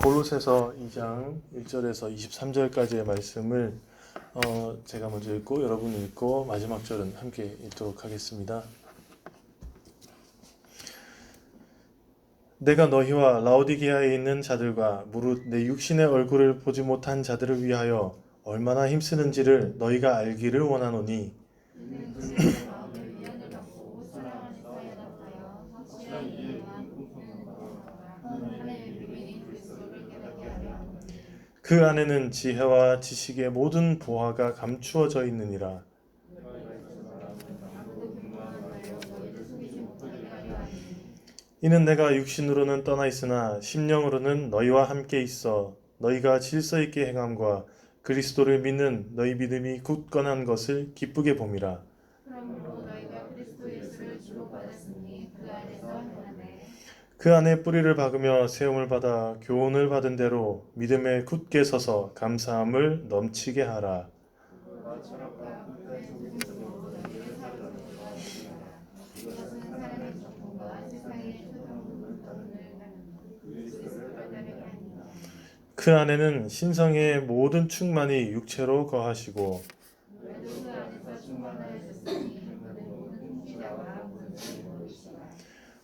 골로새서 2장 1절에서 23절까지의 말씀을 제가 먼저 읽고 여러분이 읽고 마지막 절은 함께 읽도록 하겠습니다. 내가 너희와 라오디게아에 있는 자들과 무릇 내 육신의 얼굴을 보지 못한 자들을 위하여 얼마나 힘쓰는지를 너희가 알기를 원하노니 그 안에는 지혜와 지식의 모든 보화가 감추어져 있느니라. 이는 내가 육신으로는 떠나 있으나 심령으로는 너희와 함께 있어 너희가 질서 있게 행함과 그리스도를 믿는 너희 믿음이 굳건한 것을 기쁘게 봄이라. 그 안에 뿌리를 박으며 세움을 받아 교훈을 받은 대로 믿음에 굳게 서서 감사함을 넘치게 하라. 그 안에는 신성의 모든 충만이 육체로 거하시고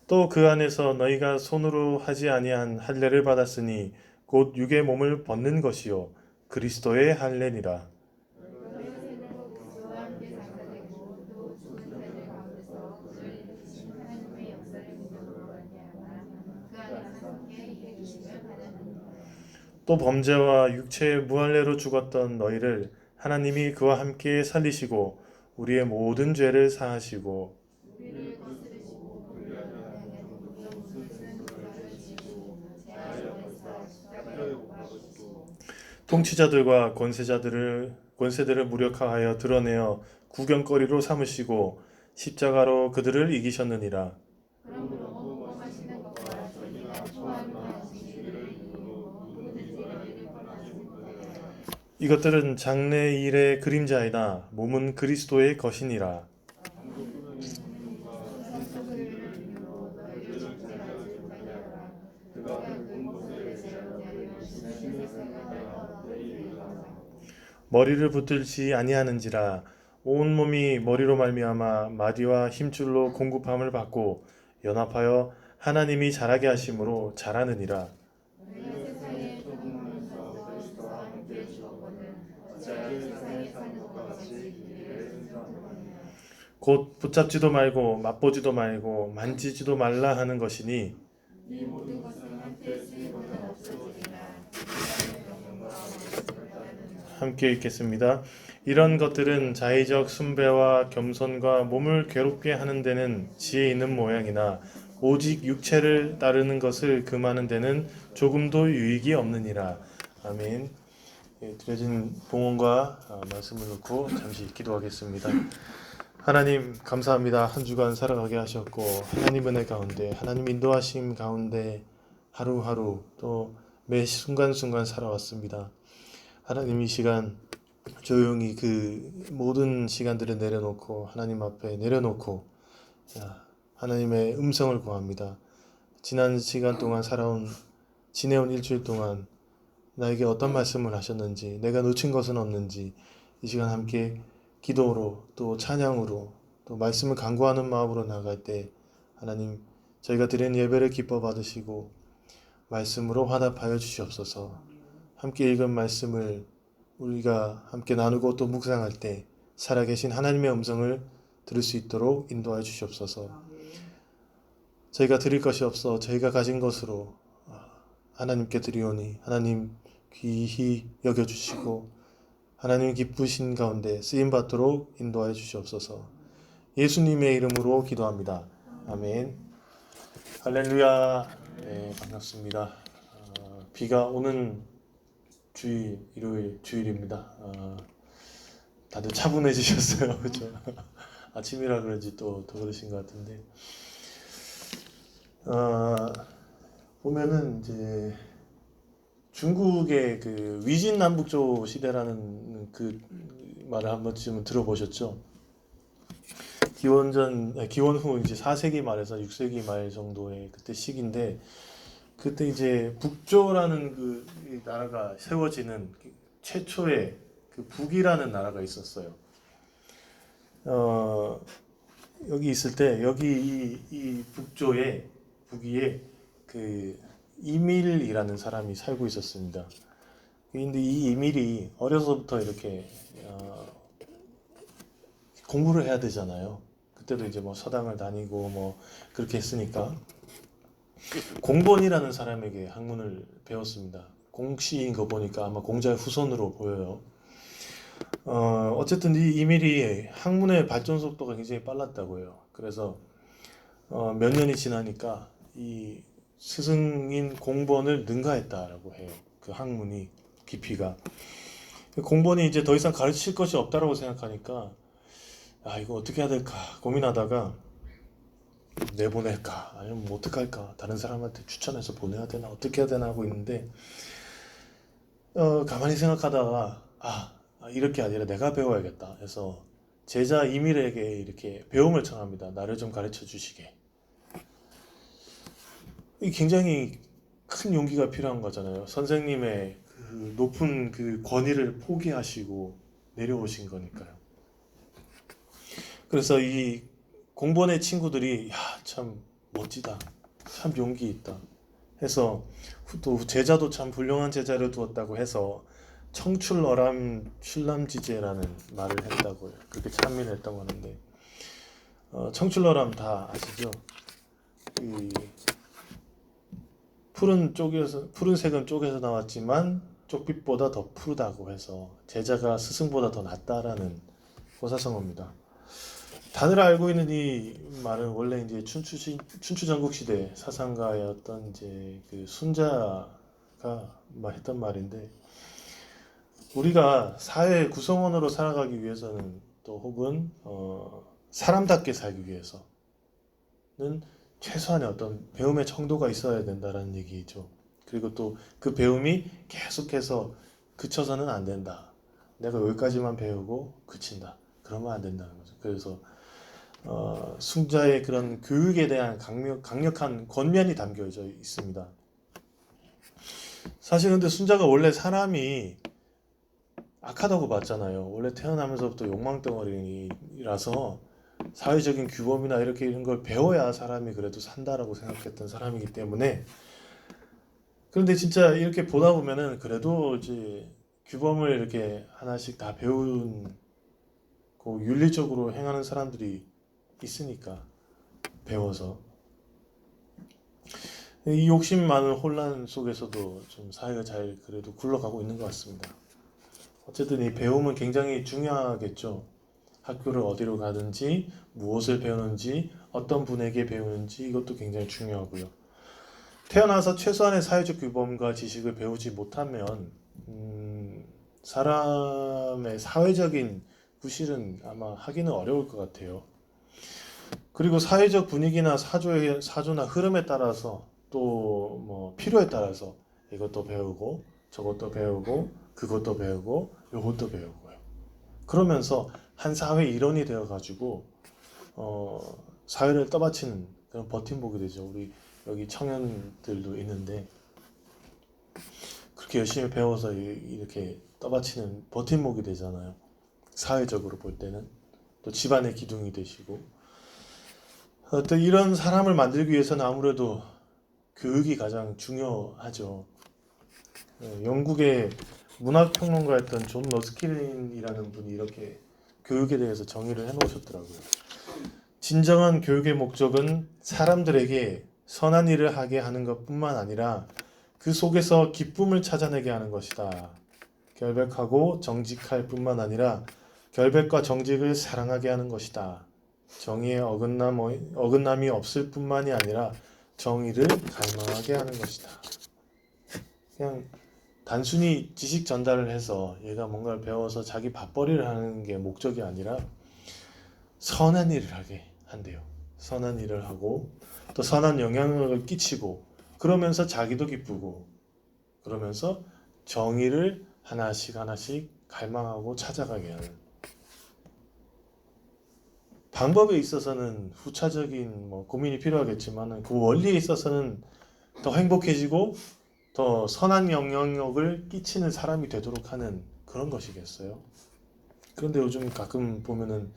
또 그 안에서 너희가 손으로 하지 아니한 할례를 받았으니 곧 육의 몸을 벗는 것이요 그리스도의 할례니라. 또 범죄와 육체의 무할례로 죽었던 너희를 하나님이 그와 함께 살리시고 우리의 모든 죄를 사하시고 통치자들과 권세들을 무력화하여 드러내어 구경거리로 삼으시고 십자가로 그들을 이기셨느니라. 이것들은 장래 일의 그림자이나 몸은 그리스도의 것이니라. 머리를 붙들지 아니하는지라 온 몸이 머리로 말미암아 마디와 힘줄로 공급함을 받고 연합하여 하나님이 자라게 하심으로 자라느니라. 곧 붙잡지도 말고 맛보지도 말고 만지지도 말라 하는 것이니 함께 읽겠습니다. 이런 것들은 자의적 숭배와 겸손과 몸을 괴롭게 하는 데는 지혜 있는 모양이나 오직 육체를 따르는 것을 금하는 데는 조금도 유익이 없느니라. 아멘. 드려진 봉헌과 말씀을 놓고 잠시 기도하겠습니다. 하나님 감사합니다. 한 주간 살아가게 하셨고 하나님 은혜 가운데 하나님 인도하심 가운데 하루하루 또 매 순간순간 살아왔습니다. 하나님 이 시간 조용히 그 모든 시간들을 내려놓고 하나님 앞에 내려놓고 하나님의 음성을 구합니다. 지난 시간 동안 지내온 일주일 동안 나에게 어떤 말씀을 하셨는지 내가 놓친 것은 없는지 이 시간 함께 기도로 또 찬양으로 또 말씀을 간구하는 마음으로 나아갈 때 하나님 저희가 드린 예배를 기뻐 받으시고 말씀으로 화답하여 주시옵소서. 함께 읽은 말씀을 우리가 함께 나누고 또 묵상할 때 살아계신 하나님의 음성을 들을 수 있도록 인도하여 주시옵소서. 저희가 드릴 것이 없어 저희가 가진 것으로 하나님께 드리오니 하나님 귀히 여겨주시고 하나님 기쁘신 가운데 쓰임받도록 인도하여 주시옵소서. 예수님의 이름으로 기도합니다. 아멘. 할렐루야. 네, 반갑습니다. 비가 오는 일요일 주일입니다. 다들 차분해지셨어요. 그렇죠? 아침이라 그런지 또 더 그러신 것 같은데 보면은 이제 중국의 그 위진남북조 시대라는 그 말을 한 번쯤은 들어보셨죠? 기원 후 이제 4세기 말에서 6세기 말 정도의 그때 시기인데 그때 이제 북조라는 이 나라가 세워지는 최초의 그 북이라는 나라가 있었어요. 어, 여기 있을 때 여기 이 북조의 북위에 그 이밀이라는 사람이 살고 있었습니다. 근데 이 이밀이 어려서부터 이렇게 공부를 해야 되잖아요. 그때도 이제 뭐 서당을 다니고 뭐 그렇게 했으니까 공본이라는 사람에게 학문을 배웠습니다. 공씨인 거 보니까 아마 공자의 후손으로 보여요. 어쨌든 이 이밀이 학문의 발전 속도가 굉장히 빨랐다고 해요. 그래서 몇 년이 지나니까 이 스승인 공본을 능가했다라고 해요. 그 학문이 깊이가. 공본이 이제 더 이상 가르칠 것이 없다라고 생각하니까 이거 어떻게 해야 될까 고민하다가 내보낼까 아니면 뭐 어떡할까 다른 사람한테 추천해서 보내야 되나 어떻게 해야 되나 하고 있는데 가만히 생각하다가 이렇게 아니라 내가 배워야겠다 해서 제자 이밀에게 이렇게 배움을 청합니다. 나를 좀 가르쳐 주시게. 이 굉장히 큰 용기가 필요한 거잖아요. 선생님의 그 높은 그 권위를 포기하시고 내려오신 거니까요. 그래서 이 공본의 친구들이 참 멋지다, 참 용기 있다 해서 또 제자도 참 훌륭한 제자를 두었다고 해서 청출어람 출람지제라는 말을 했다고 해요. 그렇게 찬민했다고 하는데 청출어람 다 아시죠? 이 푸른색은 쪽에서 나왔지만 쪽빛보다 더 푸르다고 해서 제자가 스승보다 더 낫다라는 고사성어입니다. 다들 알고 있는 이 말은 원래 이제 춘추전국 시대 사상가였던 이제 그 순자가 했던 말인데 우리가 사회 구성원으로 살아가기 위해서는 또 혹은 사람답게 살기 위해서는 최소한의 어떤 배움의 정도가 있어야 된다라는 얘기죠. 그리고 또 그 배움이 계속해서 그쳐서는 안 된다. 내가 여기까지만 배우고 그친다. 그러면 안 된다는 거죠. 그래서 순자의 그런 교육에 대한 강력한 권면이 담겨져 있습니다. 사실 근데 순자가 원래 사람이 악하다고 봤잖아요. 원래 태어나면서부터 욕망덩어리라서 사회적인 규범이나 이런 걸 배워야 사람이 그래도 산다라고 생각했던 사람이기 때문에 그런데 진짜 이렇게 보다 보면은 그래도 이제 규범을 이렇게 하나씩 다 배운 윤리적으로 행하는 사람들이 있으니까 배워서 이 욕심 많은 혼란 속에서도 좀 사회가 잘 그래도 굴러가고 있는 것 같습니다. 어쨌든 이 배움은 굉장히 중요하겠죠. 학교를 어디로 가든지 무엇을 배우는지 어떤 분에게 배우는지 이것도 굉장히 중요하고요. 태어나서 최소한의 사회적 규범과 지식을 배우지 못하면 사람의 사회적인 구실은 아마 하기는 어려울 것 같아요. 그리고 사회적 분위기나 사조나 흐름에 따라서 또 뭐 필요에 따라서 이것도 배우고 저것도 배우고 그것도 배우고 요것도 배우고요. 그러면서 한 사회 일원이 되어가지고 사회를 떠받치는 그런 버팀목이 되죠. 우리 여기 청년들도 있는데 그렇게 열심히 배워서 이렇게 떠받치는 버팀목이 되잖아요. 사회적으로 볼 때는 또 집안의 기둥이 되시고 또 이런 사람을 만들기 위해서는 아무래도 교육이 가장 중요하죠. 영국의 문학평론가였던 존 러스킬이라는 분이 이렇게 교육에 대해서 정의를 해놓으셨더라고요. 진정한 교육의 목적은 사람들에게 선한 일을 하게 하는 것뿐만 아니라 그 속에서 기쁨을 찾아내게 하는 것이다. 결백하고 정직할 뿐만 아니라 결백과 정직을 사랑하게 하는 것이다. 정의에 어긋남이 없을 뿐만이 아니라 정의를 갈망하게 하는 것이다. 그냥 단순히 지식 전달을 해서 얘가 뭔가를 배워서 자기 밥벌이를 하는 게 목적이 아니라 선한 일을 하게 한대요. 선한 일을 하고 또 선한 영향력을 끼치고 그러면서 자기도 기쁘고 그러면서 정의를 하나씩 갈망하고 찾아가게 하는 방법에 있어서는 후차적인 고민이 필요하겠지만 그 원리에 있어서는 더 행복해지고 더 선한 영향력을 끼치는 사람이 되도록 하는 그런 것이겠어요. 그런데 요즘 가끔 보면은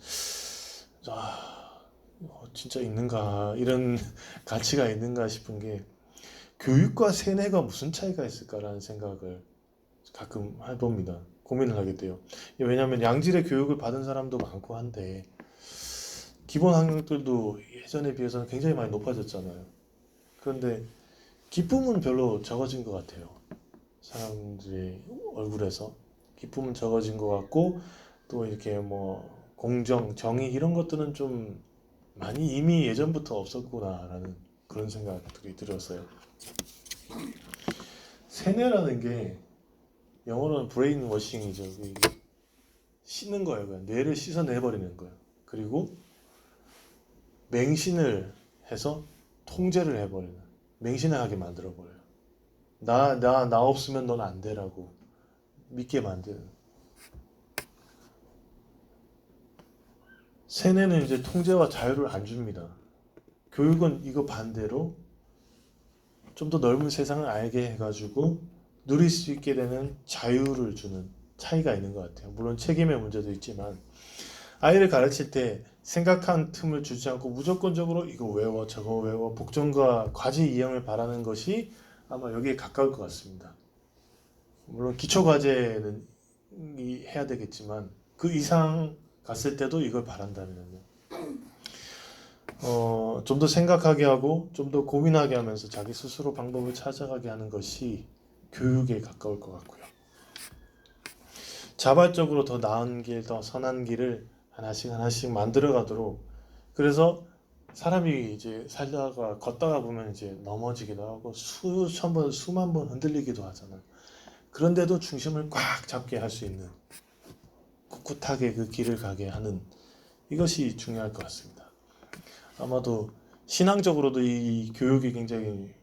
진짜 있는가 이런 가치가 있는가 싶은 게 교육과 세뇌가 무슨 차이가 있을까라는 생각을 가끔 해봅니다. 고민을 하게 돼요. 왜냐하면 양질의 교육을 받은 사람도 많고 한데 기본 학력들도 예전에 비해서는 굉장히 많이 높아졌잖아요. 그런데 기쁨은 별로 적어진 것 같아요. 사람들의 얼굴에서 기쁨은 적어진 것 같고 또 이렇게 뭐 공정, 정의 이런 것들은 좀 많이 이미 예전부터 없었구나라는 그런 생각들이 들었어요. 세뇌라는 게 영어로는 브레인 워싱이죠. 씻는 거예요. 그냥 뇌를 씻어내버리는 거예요. 그리고 맹신을 해서 통제를 해버리는, 맹신하게 만들어버려요. 나 없으면 넌 안 돼라고 믿게 만드는. 세뇌는 이제 통제와 자유를 안 줍니다. 교육은 이거 반대로 좀 더 넓은 세상을 알게 해가지고 누릴 수 있게 되는 자유를 주는 차이가 있는 것 같아요. 물론 책임의 문제도 있지만 아이를 가르칠 때 생각한 틈을 주지 않고 무조건적으로 이거 외워 저거 외워 복종과 과제 이행을 바라는 것이 아마 여기에 가까울 것 같습니다. 물론 기초 과제는 해야 되겠지만 그 이상 갔을 때도 이걸 바란다면요. 좀 더 생각하게 하고 좀 더 고민하게 하면서 자기 스스로 방법을 찾아가게 하는 것이 교육에 가까울 것 같고요. 자발적으로 더 나은 길, 더 선한 길을 하나씩 만들어 가도록. 그래서 사람이 이제 살다가 걷다가 보면 이제 넘어지기도 하고 수천 번, 수만 번 흔들리기도 하잖아요. 그런데도 중심을 꽉 잡게 할 수 있는 꿋꿋하게 그 길을 가게 하는 이것이 중요할 것 같습니다. 아마도 신앙적으로도 이 교육이 굉장히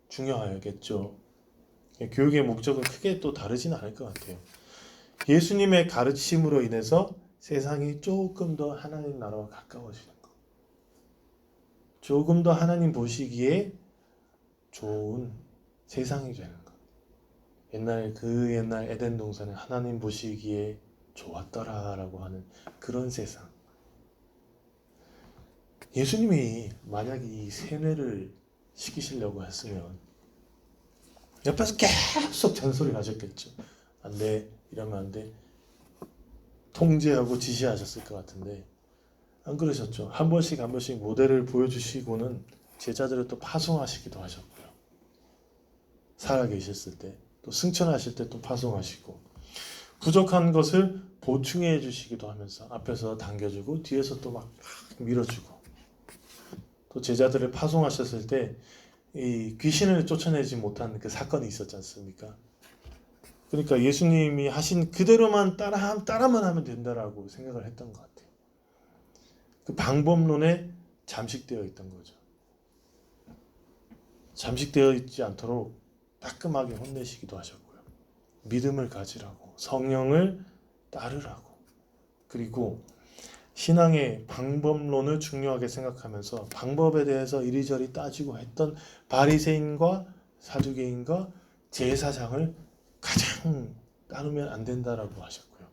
중요하겠죠. 교육의 목적은 크게 또 다르진 않을 것 같아요. 예수님의 가르침으로 인해서 세상이 조금 더 하나님 나라와 가까워지는 것. 조금 더 하나님 보시기에 좋은 세상이 되는 것. 옛날 에덴 동산에 하나님 보시기에 좋았더라라고 하는 그런 세상. 예수님이 만약 이 세뇌를 시키시려고 했으면 옆에서 계속 잔소리를 하셨겠죠. 안 돼, 이러면 안 돼. 통제하고 지시하셨을 것 같은데 안 그러셨죠. 한 번씩 모델을 보여주시고는 제자들을 또 파송하시기도 하셨고요. 살아계셨을 때 또 승천하실 때 또 파송하시고 부족한 것을 보충해 주시기도 하면서 앞에서 당겨주고 뒤에서 또 막 밀어주고 또 제자들을 파송하셨을 때 이 귀신을 쫓아내지 못한 그 사건이 있었지 않습니까? 그러니까 예수님이 하신 그대로만 따라만 하면 된다라고 생각을 했던 것 같아요. 그 방법론에 잠식되어 있던 거죠. 잠식되어 있지 않도록 따끔하게 혼내시기도 하셨고요. 믿음을 가지라고, 성령을 따르라고, 그리고 신앙의 방법론을 중요하게 생각하면서 방법에 대해서 이리저리 따지고 했던 바리새인과 사두개인과 제사장을 가장 따르면 안 된다라고 하셨고요.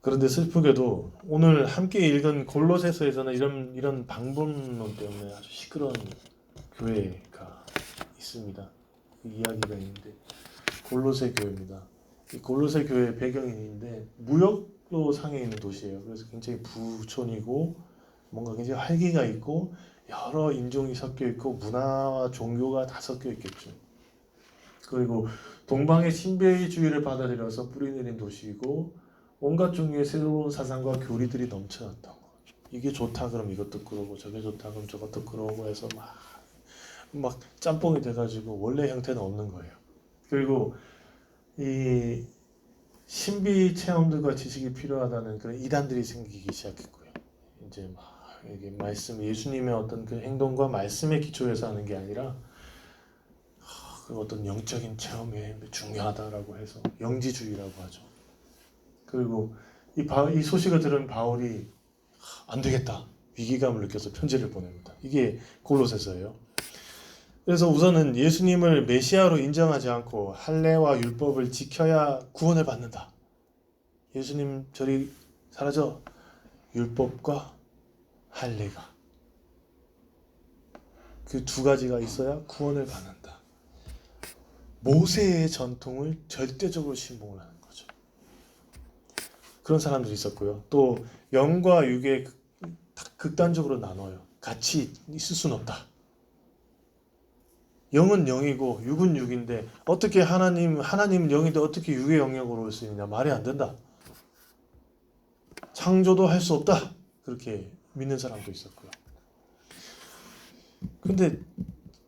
그런데 슬프게도 오늘 함께 읽은 골로새서에서는 이런 방법론 때문에 아주 시끄러운 교회가 있습니다. 그 이야기가 있는데 골로새 교회입니다. 이 골로새 교회 배경인데 무역로 상에 있는 도시예요. 그래서 굉장히 부촌이고 뭔가 굉장히 활기가 있고 여러 인종이 섞여 있고 문화와 종교가 다 섞여 있겠죠. 그리고 동방의 신비주의를 받아들여서 뿌리내린 도시이고 온갖 종류의 새로운 사상과 교리들이 넘쳐났던 거죠. 이게 좋다 그럼 이것도 그러고 저게 좋다 그럼 저것도 그러고 해서 막 짬뽕이 돼가지고 원래 형태는 없는 거예요. 그리고 이 신비 체험들과 지식이 필요하다는 그런 이단들이 생기기 시작했고요. 이제 막 이게 말씀 예수님의 어떤 그 행동과 말씀의 기초에서 하는 게 아니라 그 어떤 영적인 체험이 중요하다라고 해서 영지주의라고 하죠. 그리고 이 소식을 들은 바울이 안 되겠다. 위기감을 느껴서 편지를 보냅니다. 이게 골로새서예요. 그래서 우선은 예수님을 메시아로 인정하지 않고 할례와 율법을 지켜야 구원을 받는다. 예수님 저리 사라져. 율법과 할례가 그 두 가지가 있어야 구원을 받는다. 모세의 전통을 절대적으로 신봉을 하는 거죠. 그런 사람들이 있었고요. 또 영과 육에 극단적으로 나눠요. 같이 있을 수는 없다. 영은 영이고 육은 육인데 어떻게 하나님은 영인데 어떻게 육의 영역으로 올 수 있느냐. 말이 안 된다. 창조도 할 수 없다. 그렇게 믿는 사람도 있었고요. 근데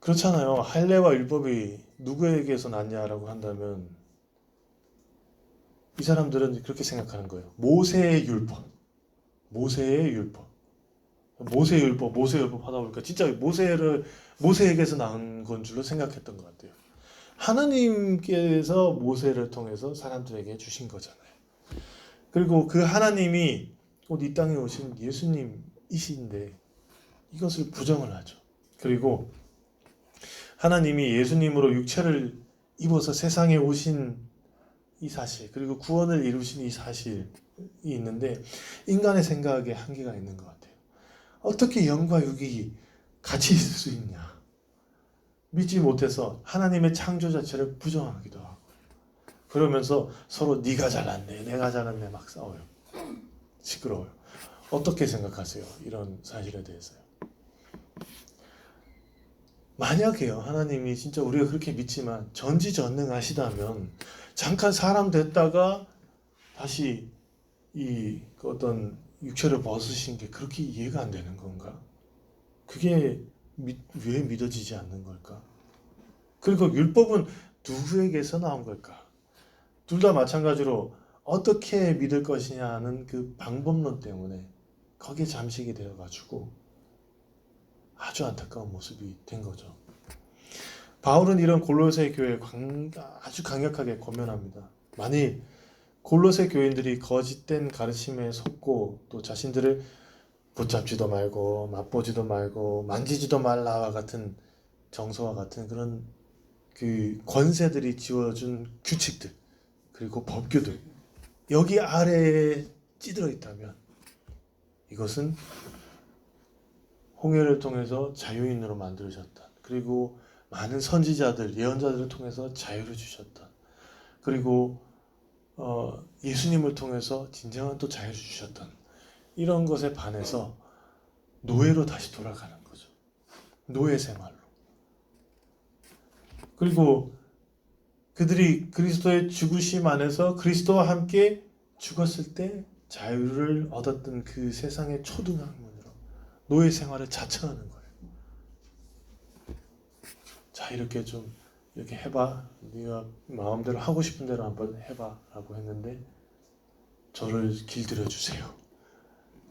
그렇잖아요. 할례와 율법이 누구에게서 났냐라고 한다면 이 사람들은 그렇게 생각하는 거예요. 모세의 율법 하다 보니까 진짜 모세에게서 나온 건 줄로 생각했던 것 같아요. 하나님께서 모세를 통해서 사람들에게 주신 거잖아요. 그리고 그 하나님이 곧 이 땅에 오신 예수님이신데 이것을 부정을 하죠. 그리고 하나님이 예수님으로 육체를 입어서 세상에 오신 이 사실, 그리고 구원을 이루신 이 사실이 있는데 인간의 생각에 한계가 있는 것 같아요. 어떻게 영과 육이 같이 있을 수 있냐. 믿지 못해서 하나님의 창조 자체를 부정하기도 하고, 그러면서 서로 네가 잘났네 내가 잘났네 막 싸워요. 시끄러워요. 어떻게 생각하세요? 이런 사실에 대해서요. 만약에요, 하나님이 진짜 우리가 그렇게 믿지만 전지전능하시다면 잠깐 사람 됐다가 다시 그 어떤 육체를 벗으신 게 그렇게 이해가 안 되는 건가? 그게 왜 믿어지지 않는 걸까? 그리고 율법은 누구에게서 나온 걸까? 둘 다 마찬가지로 어떻게 믿을 것이냐는 그 방법론 때문에 거기에 잠식이 되어가지고 아주 안타까운 모습이 된 거죠. 바울은 이런 골로새 교회에 아주 강력하게 권면합니다. 만일 골로새 교인들이 거짓된 가르침에 속고 또 자신들을 붙잡지도 말고 맛보지도 말고 만지지도 말라와 같은 정서와 같은 그런 그 권세들이 지어준 규칙들 그리고 법규들 여기 아래에 찌들어 있다면 이것은 홍해를 통해서 자유인으로 만들어졌다. 그리고 많은 선지자들, 예언자들을 통해서 자유를 주셨다. 그리고 예수님을 통해서 진정한 또 자유를 주셨던 이런 것에 반해서 노예로 다시 돌아가는 거죠. 노예 생활로. 그리고 그들이 그리스도의 죽으심 안에서 그리스도와 함께 죽었을 때 자유를 얻었던 그 세상의 초등학문으로 노예 생활을 자처하는 거예요. 자, 이렇게 좀 이렇게 해봐. 네가 마음대로 하고 싶은 대로 한번 해봐 라고 했는데 저를 길들여 주세요.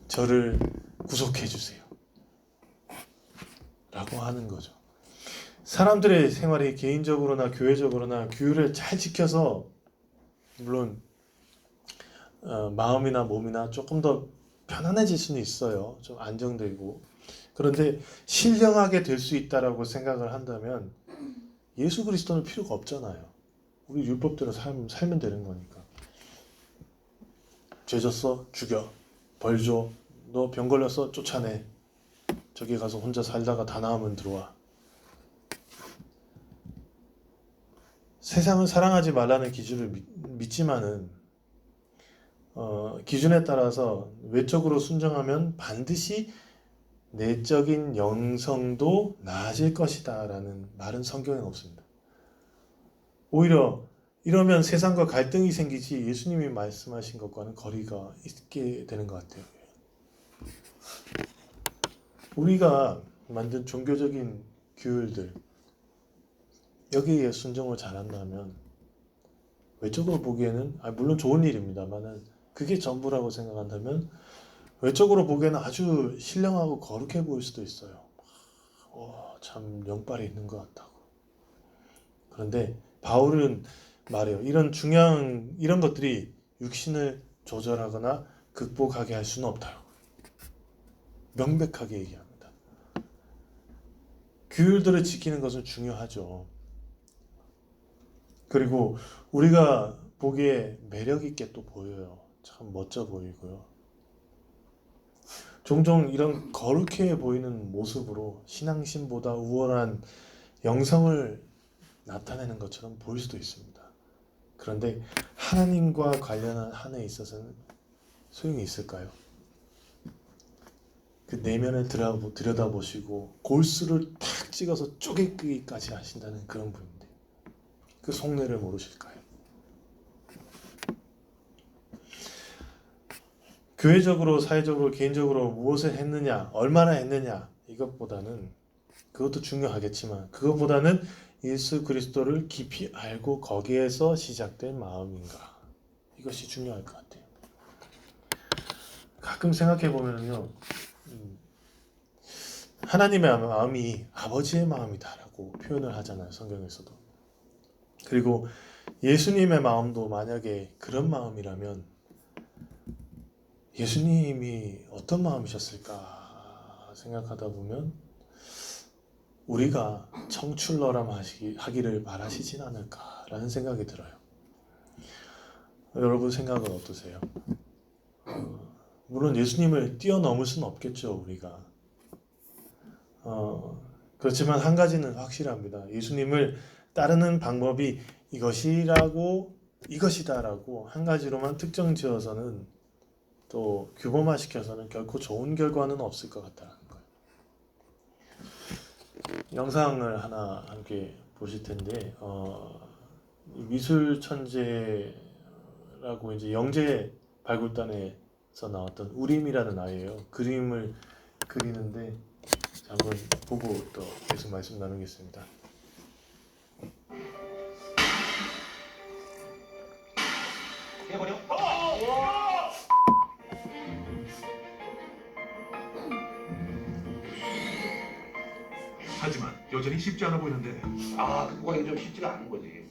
저를 구속해 주세요. 라고 하는 거죠. 사람들의 생활이 개인적으로나 교회적으로나 규율을 잘 지켜서 물론 마음이나 몸이나 조금 더 편안해질 수는 있어요. 좀 안정되고. 그런데 신령하게 될 수 있다라고 생각을 한다면 예수 그리스도는 필요가 없잖아요. 우리 율법대로 살면 되는 거니까. 죄 졌어? 죽여. 벌 줘. 너 병 걸렸어? 쫓아내. 저기 가서 혼자 살다가 다 나으면 들어와. 세상은 사랑하지 말라는 기준을 믿지만은 기준에 따라서 외적으로 순정하면 반드시 내적인 영성도 나아질 것이다 라는 말은 성경에 없습니다. 오히려 이러면 세상과 갈등이 생기지 예수님이 말씀하신 것과는 거리가 있게 되는 것 같아요. 우리가 만든 종교적인 규율들 여기에 순종을 잘한다면 외적으로 보기에는 물론 좋은 일입니다만 그게 전부라고 생각한다면 외적으로 보기에는 아주 신령하고 거룩해 보일 수도 있어요. 참 영빨이 있는 것 같다고. 그런데 바울은 말해요. 이런 것들이 육신을 조절하거나 극복하게 할 수는 없다고. 명백하게 얘기합니다. 규율들을 지키는 것은 중요하죠. 그리고 우리가 보기에 매력 있게 또 보여요. 참 멋져 보이고요. 종종 이런 거룩해 보이는 모습으로 신앙심보다 우월한 영성을 나타내는 것처럼 보일 수도 있습니다. 그런데 하나님과 관련한 한에 있어서는 소용이 있을까요? 그 내면을 들여다보시고 골수를 탁 찍어서 쪼개기까지 하신다는 그런 분인데 그 속내를 모르실까요? 교회적으로, 사회적으로, 개인적으로 무엇을 했느냐, 얼마나 했느냐 이것보다는 그것도 중요하겠지만 그것보다는 예수 그리스도를 깊이 알고 거기에서 시작된 마음인가 이것이 중요할 것 같아요. 가끔 생각해 보면요, 하나님의 마음이 아버지의 마음이다라고 표현을 하잖아요, 성경에서도. 그리고 예수님의 마음도 만약에 그런 마음이라면 예수님이 어떤 마음이셨을까 생각하다 보면 우리가 청출러람 하기를 바라시진 않을까라는 생각이 들어요. 여러분 생각은 어떠세요? 물론 예수님을 뛰어넘을 수는 없겠죠, 우리가. 그렇지만 한 가지는 확실합니다. 예수님을 따르는 방법이 이것이다라고 한 가지로만 특정 지어서는 또 규범화시켜서는 결코 좋은 결과는 없을 것 같다는 거예요. 영상을 하나 함께 보실 텐데 미술 천재라고 이제 영재 발굴단에서 나왔던 우림이라는 아이예요. 그림을 그리는데 한번 보고 또 계속 말씀 나누겠습니다. 하지만 여전히 쉽지 않아 보이는데. 그 구간이 좀 쉽지가 않은 거지.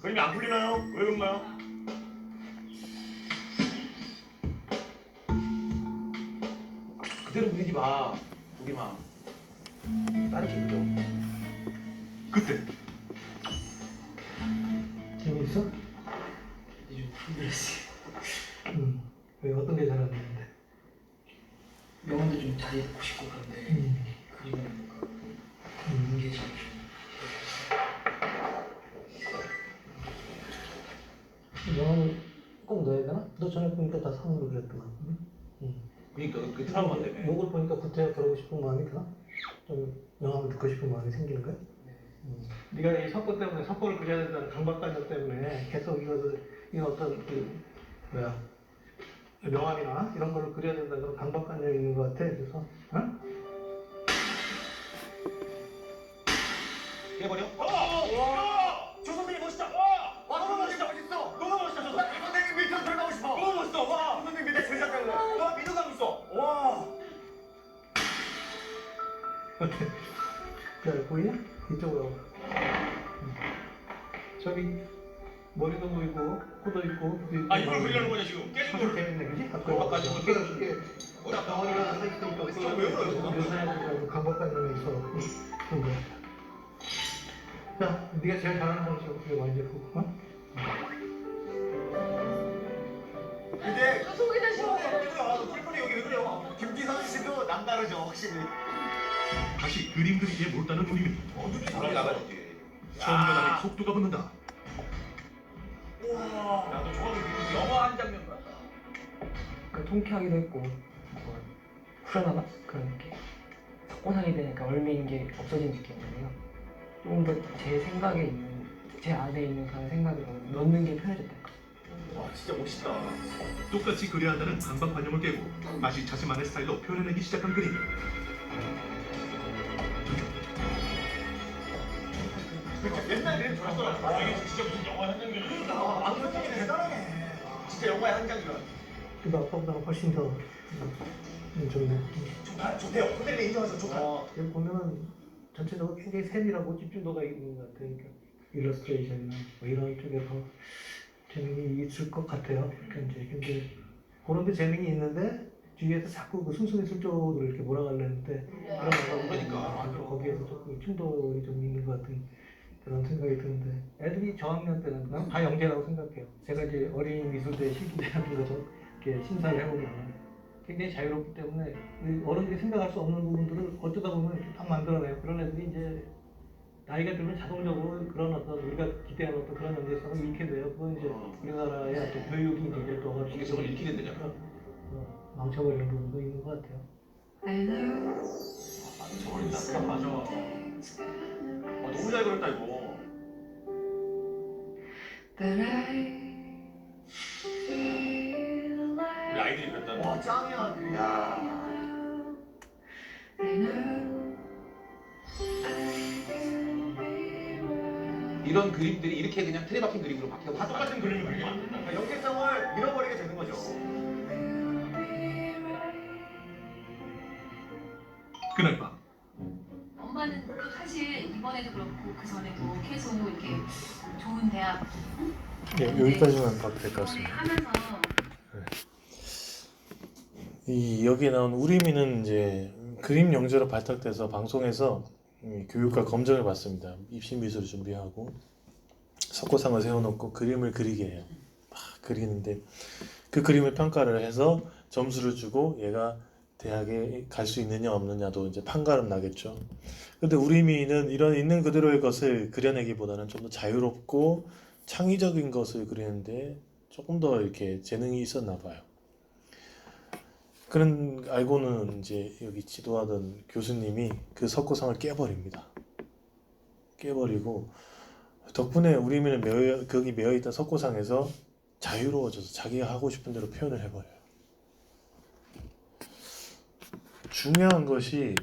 그림이 안 풀리나요? 왜 그런가요? 그대로 그리지 마. 보기만. 다르게 그려. 그때 재밌어? 요즘 힘들었어. 왜 어떤 게 잘하는데? 명언도 좀 자주 듣고 싶고 그런데 그림은 뭔가 이게 좀 영화를 꼭 넣어야 되나? 너 전에 보니까 다 상으로 그랬더만. 그러니까 그 트라우마 때문에. 욕을 보니까 구태여 그러고 싶은 마음이 드나? 좀 영화를 듣고 싶은 마음이 생기는 거야? 네가 이 석고 때문에 석고를 그려야 된다는 강박관념 때문에 계속 이 어떤 명암이나 이런 거를 그려야 된다는 그런 강박관념이 있는 것 같아. 그래서 해버려? 조 선생님 멋있다! 너무 멋있어. 너무 멋있다! 조 선생님 밑으로 들어가고 싶어! 너무 멋있어! 와! 조 선생님 밑에 제작 때문에 와! 민호감 있어! 와! 야, 보이냐? 이쪽으로 와봐. 저기 머리도 보이고 코도 있고 귀도 있고. 이걸 그리려는 거냐 지금? 깨진 거를? 재밌네, 그지? 강박관념. 이게 덩어리가 앉아있으니까 진짜 왜 그러지? 묘사해야 된다고 강박관념이 있어. 그런 거야. 자, 네가 제일 잘하는 방식으로 그려봐, 이제 그거. 어? 근데 속에다 심어. 풀분이 여기 왜 그래요? 김기선 씨도 남다르죠 확실히. 다시 그림 그리기에 몰두하는 우리. 어떻게 사람이 나가지? 처음과 다르게 속도가 붙는다. 나도 좋아하는 그 영화 한 장면 같다. 그 통쾌하기도 했고 뭐 후련하다 그런 느낌. 석고상이 되니까 얼매인 게 없어진 느낌이에요. 조금 더 제 생각에 있는 제 안에 있는 그런 생각을 넣는 게 편해졌다. 와 진짜 멋있다. 똑같이 그려야 한다는 강박관념을 깨고 다시 자신만의 스타일로 표현해내기 시작한 그림. 옛날 그림 좋았더라. 이게 진짜 무슨 영화 한 장면. 완성이 대단하네. 진짜 영화의 한 장면. 근데 아까보다 훨씬 더 좋네. 좋대요. 선생님 인정해서 좋다. 여기 보면은 전체적으로 굉장히 세밀하고 집중도가 있는 것 같아. 그러니까 일러스트레이션이나 뭐 이런 쪽에서 재능이 있을 것 같아요. 근데 그런 데 재능이 있는데 뒤에서 자꾸 그 순수미술적으로 이렇게 몰아가려는데 그런 거가 그러니까. 거기에서 조금 충돌이 좀 있는 것 같은 그런 생각이 드는데 애들이 저학년 때는 난 다 영재라고 생각해요. 제가 이제 어린이 미술대 실기대 같은 거죠. 이렇게 심사를 해보면 굉장히 자유롭기 때문에 어른들이 생각할 수 없는 부분들을 어쩌다 보면 이렇게 딱 만들어내요. 그런 애들이 이제 나이가 들면 자동적으로 그런 어떤 우리가 기대하는 어떤 그런 연계성을 잃게 돼요. 그건 이제 우리나라의 어떤 교육이 이제 또 경계성을 잃게 된다냐? 망쳐버리는 부분도 있는 것 같아요. 저버린다. 맞아. 너무 잘 그렸다 이거. 우리 아이들이 그렸다는 거. 와 짱이야. 야. 이런 그림들이 이렇게 그냥 틀에 박힌 그림으로 바뀌어. 다 똑같은 그림을 그리게 만든다. 그러니까 연계성을 잃어버리게 되는 거죠. 그날 밤. 엄마는 사실 이번에도 그렇고 그 전에도 계속 이렇게 좋은 대학 예, 여기까지만 봐도 될 것 같습니다. 하면서 이 여기에 나온 우리미는 이제 그림 영재로 발탁돼서 방송에서 교육과 검정을 받습니다. 입시 미술을 준비하고 석고상을 세워놓고 그림을 그리게 해요. 막 그리는데 그 그림을 평가를 해서 점수를 주고 얘가 대학에 갈 수 있느냐 없느냐도 이제 판가름 나겠죠. 근데 우리미는 이런 있는 그대로의 것을 그려내기보다는 좀 더 자유롭고 창의적인 것을 그리는데 조금 더 이렇게 재능이 있었나 봐요. 그런 알고는 이제 여기 지도하던 교수님이 그 석고상을 깨버립니다. 깨버리고 덕분에 우리미는 거기 매여있던 석고상에서 자유로워져서 자기가 하고 싶은 대로 표현을 해버려요. 중요한 것이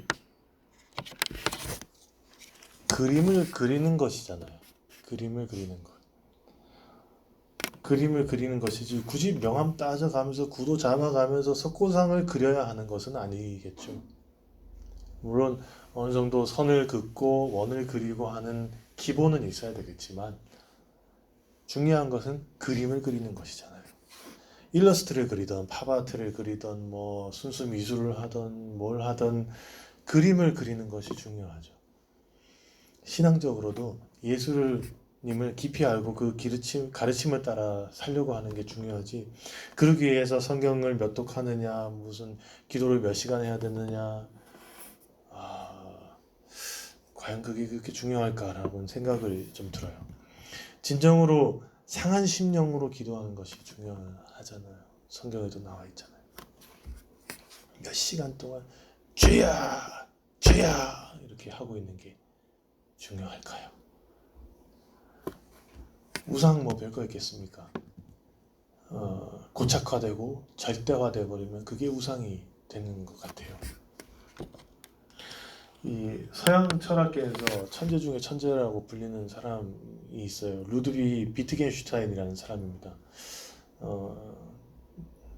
그림을 그리는 것이잖아요. 그림을 그리는 것. 그림을 그리는 것이지 굳이 명암 따져가면서 구도 잡아가면서 석고상을 그려야 하는 것은 아니겠죠. 물론 어느 정도 선을 긋고 원을 그리고 하는 기본은 있어야 되겠지만 중요한 것은 그림을 그리는 것이잖아요. 일러스트를 그리던 팝아트를 그리던 뭐 순수 미술을 하던 뭘 하던 그림을 그리는 것이 중요하죠. 신앙적으로도 예수님을 깊이 알고 그 가르침을 따라 살려고 하는 게 중요하지. 그러기 위해서 성경을 몇 독하느냐, 무슨 기도를 몇 시간 해야 되느냐, 과연 그게 그렇게 중요할까라는 생각을 좀 들어요. 진정으로 상한 심령으로 기도하는 것이 중요하잖아요. 성경에도 나와 있잖아요. 몇 시간 동안 주야, 주야 이렇게 하고 있는 게 중요할까요? 우상 뭐 별거 있겠습니까? 고착화되고 절대화돼 버리면 그게 우상이 되는 것 같아요. 이 서양 철학계에서 천재 중에 천재라고 불리는 사람이 있어요. 루드비 비트겐슈타인이라는 사람입니다.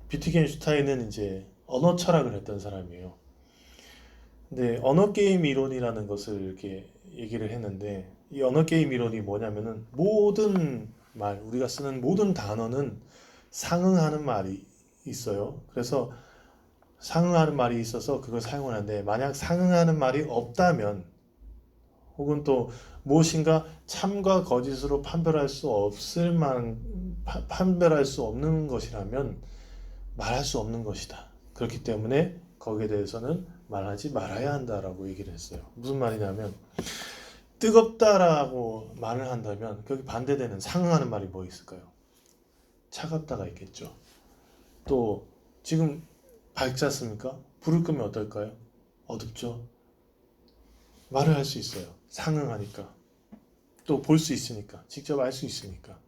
비트겐슈타인은 이제 언어 철학을 했던 사람이에요. 근데 언어 게임 이론이라는 것을 이렇게 얘기를 했는데 이 언어 게임 이론이 뭐냐면은 모든 말, 우리가 쓰는 모든 단어는 상응하는 말이 있어요. 그래서 상응하는 말이 있어서 그걸 사용을 하는데 만약 상응하는 말이 없다면 혹은 또 무엇인가 참과 거짓으로 판별할 수 없는 것이라면 말할 수 없는 것이다. 그렇기 때문에 거기에 대해서는 말하지 말아야 한다라고 얘기를 했어요. 무슨 말이냐면 뜨겁다라고 말을 한다면 거기 반대되는 상응하는 말이 뭐 있을까요? 차갑다가 있겠죠. 또 지금 밝지 않습니까? 불을 끄면 어떨까요? 어둡죠. 말을 할 수 있어요. 상응하니까. 또 볼 수 있으니까. 직접 알 수 있으니까.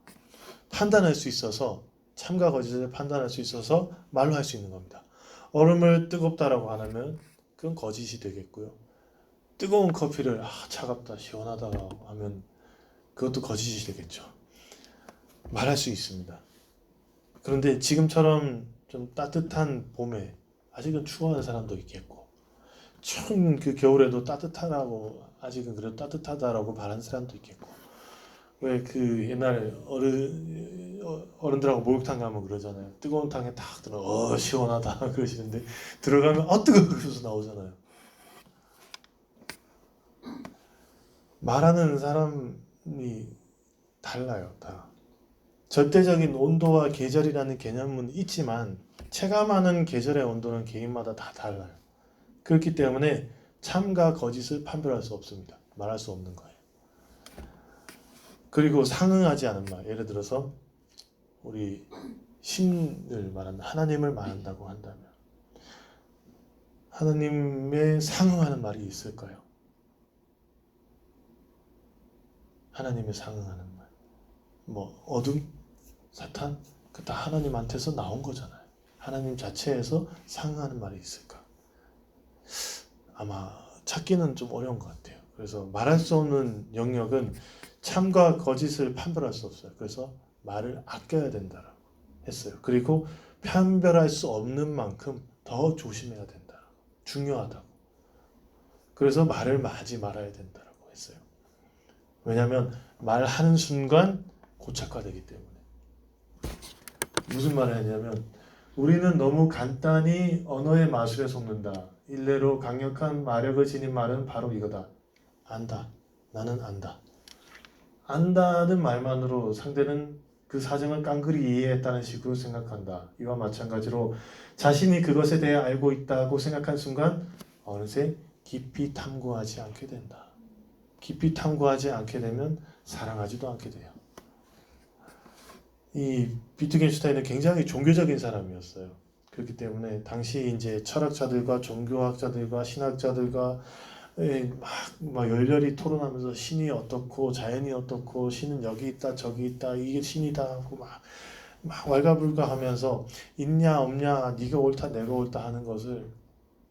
판단할 수 있어서 참과 거짓을 판단할 수 있어서 말로 할 수 있는 겁니다. 얼음을 뜨겁다라고 하면 그건 거짓이 되겠고요. 뜨거운 커피를 차갑다 시원하다고 하면 그것도 거짓이 되겠죠. 말할 수 있습니다. 그런데 지금처럼 좀 따뜻한 봄에 아직은 추워하는 사람도 있겠고 추운 그 겨울에도 따뜻하다고 아직은 그래도 따뜻하다라고 말하는 사람도 있겠고 왜 그 옛날 어른들하고 목욕탕 가면 그러잖아요. 뜨거운 탕에 탁 들어 시원하다 그러시는데 들어가면 뜨거워 그러면서 나오잖아요. 말하는 사람이 달라요. 다 절대적인 온도와 계절이라는 개념은 있지만 체감하는 계절의 온도는 개인마다 다 달라요. 그렇기 때문에 참과 거짓을 판별할 수 없습니다. 말할 수 없는 거예요. 그리고 상응하지 않은 말, 예를 들어서 우리 신을 말한다, 하나님을 말한다고 한다면 하나님의 상응하는 말이 있을까요? 하나님의 상응하는 말, 뭐 어둠, 사탄, 그 다 하나님한테서 나온 거잖아요. 하나님 자체에서 상응하는 말이 있을까? 아마 찾기는 좀 어려운 것 같아요. 그래서 말할 수 없는 영역은 참과 거짓을 판별할 수 없어요. 그래서 말을 아껴야 된다라고 했어요. 그리고 판별할 수 없는 만큼 더 조심해야 된다. 중요하다고. 그래서 말을 하지 말아야 된다라고 했어요. 왜냐하면 말하는 순간 고착화되기 때문에. 무슨 말을 하냐면 우리는 너무 간단히 언어의 마술에 속는다. 일례로 강력한 마력을 지닌 말은 바로 이거다. 안다. 나는 안다. 안다는 말만으로 상대는 그 사정을 깡그리 이해했다는 식으로 생각한다. 이와 마찬가지로 자신이 그것에 대해 알고 있다고 생각한 순간 어느새 깊이 탐구하지 않게 된다. 깊이 탐구하지 않게 되면 사랑하지도 않게 돼요. 이 비트겐슈타인은 굉장히 종교적인 사람이었어요. 그렇기 때문에 당시 이제 철학자들과 종교학자들과 신학자들과 막 열렬히 토론하면서 신이 어떻고 자연이 어떻고 신은 여기 있다 저기 있다 이게 신이다 하고 막 왈가불가하면서 있냐 없냐 네가 옳다 내가 옳다 하는 것을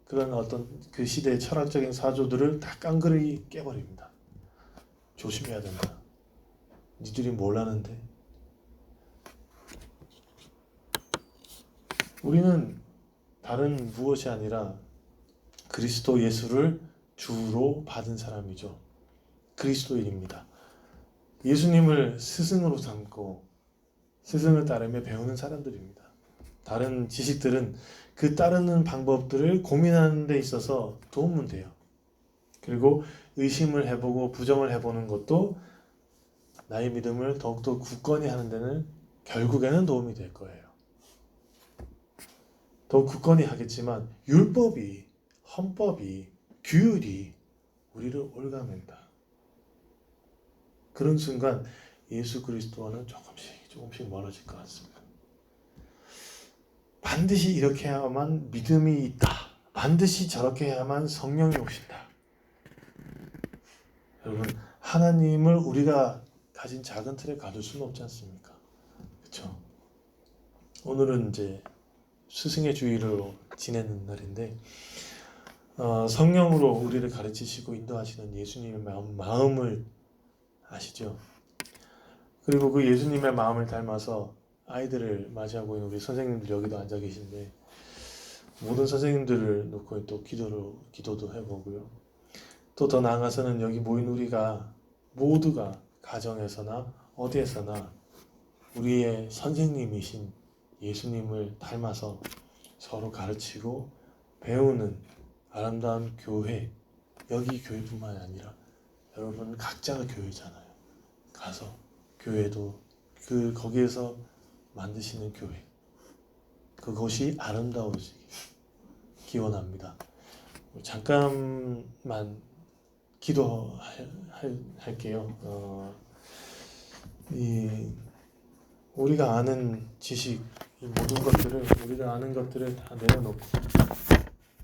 그런 어떤 그 시대의 철학적인 사조들을 다 깡그리 깨버립니다. 조심해야 된다. 니들이 뭘 아는데? 우리는 다른 무엇이 아니라 그리스도 예수를 주로 받은 사람이죠. 그리스도인입니다. 예수님을 스승으로 삼고 스승을 따르며 배우는 사람들입니다. 다른 지식들은 그 따르는 방법들을 고민하는 데 있어서 도움은 돼요. 그리고 의심을 해보고 부정을 해보는 것도 나의 믿음을 더욱더 굳건히 하는 데는 결국에는 도움이 될 거예요. 더 굳건히 하겠지만 율법이, 헌법이, 규율이 우리를 올가맨다. 그런 순간 예수 그리스도와는 조금씩 멀어질 것 같습니다. 반드시 이렇게 해야만 믿음이 있다. 반드시 저렇게 해야만 성령이 오신다. 여러분, 하나님을 우리가 가진 작은 틀에 가둘 수는 없지 않습니까? 그렇죠? 오늘은 이제 스승의 주일로 지내는 날인데 성령으로 우리를 가르치시고 인도하시는 예수님의 마음을 아시죠? 그리고 그 예수님의 마음을 닮아서 아이들을 맞이하고 있는 우리 선생님들 여기도 앉아 계신데 모든 선생님들을 놓고 또 기도도 해보고요. 또 더 나아가서는 여기 모인 우리가 모두가 가정에서나 어디에서나 우리의 선생님이신 예수님을 닮아서 서로 가르치고 배우는 아름다운 교회, 여기 교회뿐만 아니라 여러분 각자가 교회잖아요. 가서 교회도 거기에서 만드시는 교회, 그것이 아름다워지기 기원합니다. 잠깐만 기도할게요. 우리가 아는 지식, 이 모든 것들을 우리가 아는 것들을 다 내려놓고